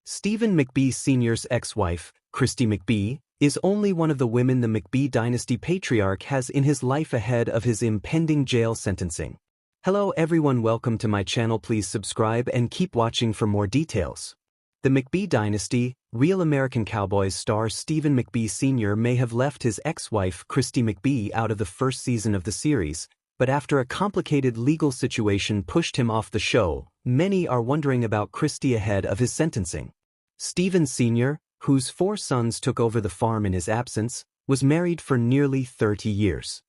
Stephen McBee Sr.'s ex-wife, Christy McBee, is only one of the women the McBee Dynasty patriarch has in his life ahead of his impending jail sentencing. Hello everyone, welcome to my channel. Please subscribe and keep watching for more details. The McBee Dynasty, Real American Cowboys star Stephen McBee Sr. may have left his ex-wife Christy McBee out of the first season of the series, but after a complicated legal situation pushed him off the show, many are wondering about Christy ahead of his sentencing. Stephen Sr., whose 4 sons took over the farm in his absence, was married for nearly 30 years.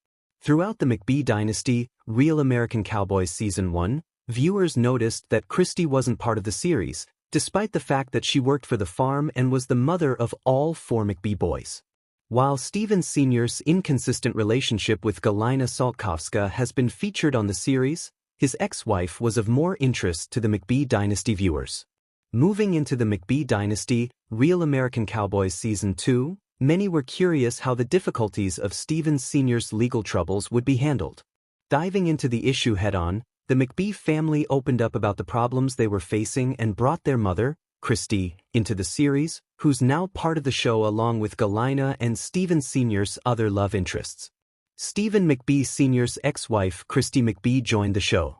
Throughout the McBee Dynasty, Real American Cowboys Season 1, viewers noticed that Christy wasn't part of the series, despite the fact that she worked for the farm and was the mother of all 4 McBee boys. While Stephen Sr.'s inconsistent relationship with Galina Saltkowska has been featured on the series, his ex-wife was of more interest to the McBee Dynasty viewers. Moving into the McBee Dynasty, Real American Cowboys Season 2, many were curious how the difficulties of Stephen Sr.'s legal troubles would be handled. Diving into the issue head-on, the McBee family opened up about the problems they were facing and brought their mother, Christy, into the series, who's now part of the show along with Galina and Stephen Sr.'s other love interests. Stephen McBee Sr.'s ex-wife Christy McBee joined the show.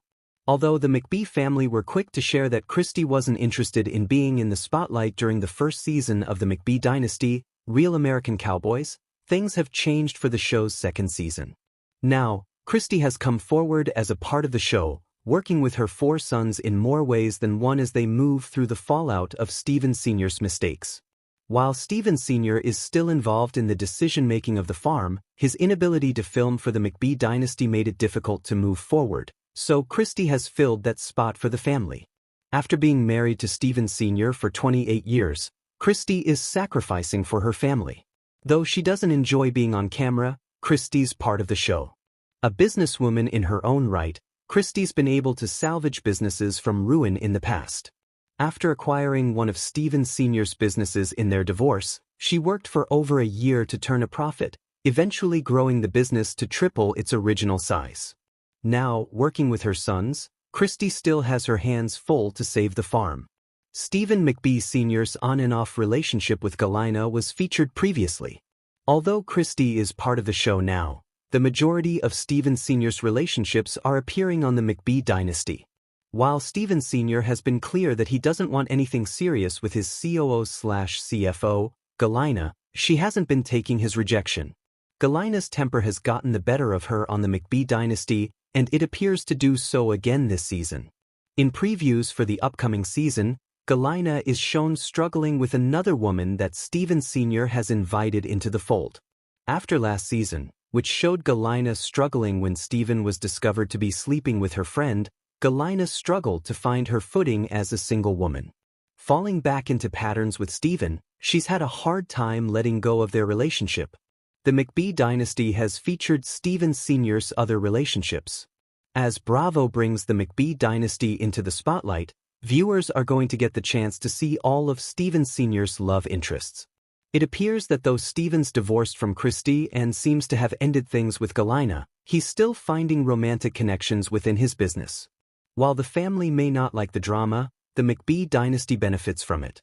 Although the McBee family were quick to share that Christy wasn't interested in being in the spotlight during the first season of the McBee Dynasty, Real American Cowboys, things have changed for the show's second season. Now, Christy has come forward as a part of the show, working with her 4 sons in more ways than one as they move through the fallout of Stephen Sr.'s mistakes. While Stephen Sr. is still involved in the decision-making of the farm, his inability to film for the McBee Dynasty made it difficult to move forward, so Christy has filled that spot for the family. After being married to Stephen Sr. for 28 years, Christy is sacrificing for her family. Though she doesn't enjoy being on camera, Christy's part of the show. A businesswoman in her own right, Christy's been able to salvage businesses from ruin in the past. After acquiring one of Stephen Sr.'s businesses in their divorce, she worked for over a year to turn a profit, eventually growing the business to triple its original size. Now, working with her sons, Christy still has her hands full to save the farm. Stephen McBee Sr.'s on-and-off relationship with Galina was featured previously. Although Christy is part of the show now, the majority of Stephen Sr.'s relationships are appearing on the McBee Dynasty. While Stephen Sr. has been clear that he doesn't want anything serious with his COO/CFO, Galina, she hasn't been taking his rejection. Galina's temper has gotten the better of her on the McBee Dynasty, and it appears to do so again this season. In previews for the upcoming season, Galina is shown struggling with another woman that Stephen Sr. has invited into the fold. After last season, which showed Galina struggling when Stephen was discovered to be sleeping with her friend, Galina struggled to find her footing as a single woman. Falling back into patterns with Stephen, she's had a hard time letting go of their relationship. The McBee Dynasty has featured Stephen Sr.'s other relationships. As Bravo brings the McBee Dynasty into the spotlight, viewers are going to get the chance to see all of Stephen Sr.'s love interests. It appears that though Stephen's divorced from Christy and seems to have ended things with Galina, he's still finding romantic connections within his business. While the family may not like the drama, the McBee Dynasty benefits from it.